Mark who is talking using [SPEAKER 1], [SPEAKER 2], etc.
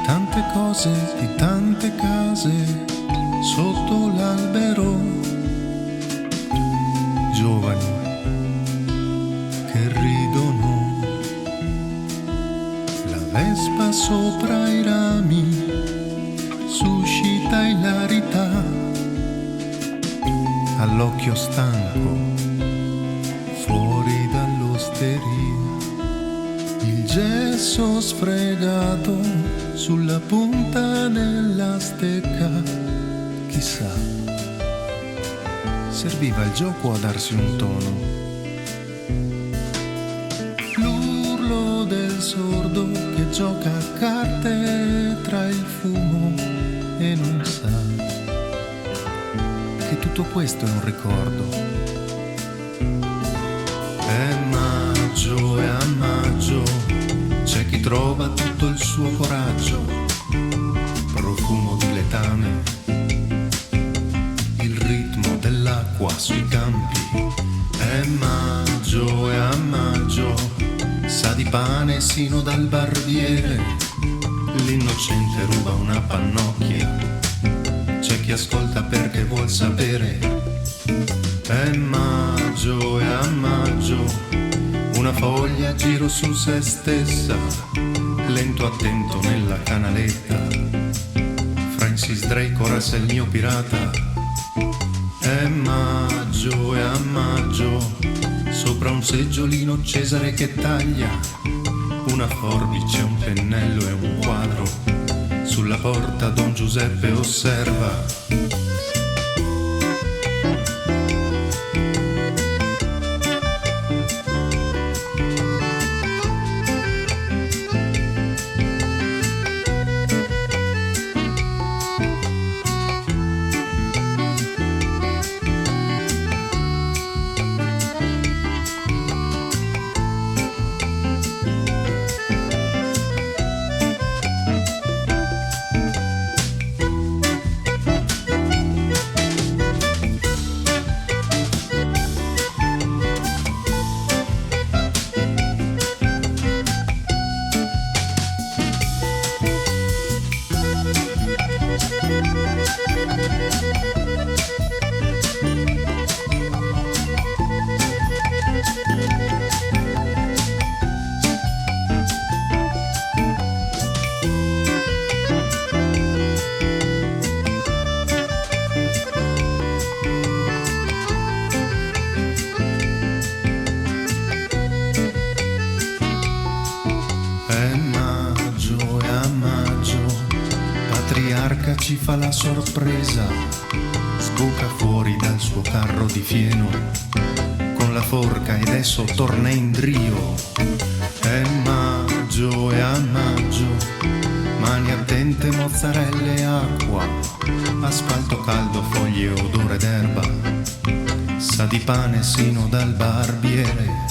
[SPEAKER 1] tante cose, di tante case sotto l'albero, giovani che ridono, la vespa sopra i rami suscita ilarità all'occhio stanco fuori dall'osteria. Il gesso sfregato sulla punta della stecca, chissà, serviva il gioco a darsi un tono. L'urlo del sordo che gioca a carte tra il fumo e non sa che tutto questo è un ricordo. È maggio e a maggio c'è chi trova tutto il suo coraggio, profumo di letame, il ritmo dell'acqua sui campi. È maggio e a maggio sa di pane sino dal barbiere, l'innocente ruba una pannocchia, c'è chi ascolta perché vuol sapere. È maggio e a maggio una foglia a giro su se stessa, lento attento nella canaletta, Francis Drake ora sei il mio pirata. È maggio e a maggio sopra un seggiolino Cesare che taglia, una forbice, un pennello e un quadro, sulla porta Don Giuseppe osserva. Patriarca ci fa la sorpresa, sbuca fuori dal suo carro di fieno con la forca ed esso torna in drio. È maggio e a maggio, mani attente, mozzarelle e acqua, asfalto caldo, foglie, odore d'erba, sa di pane sino dal barbiere.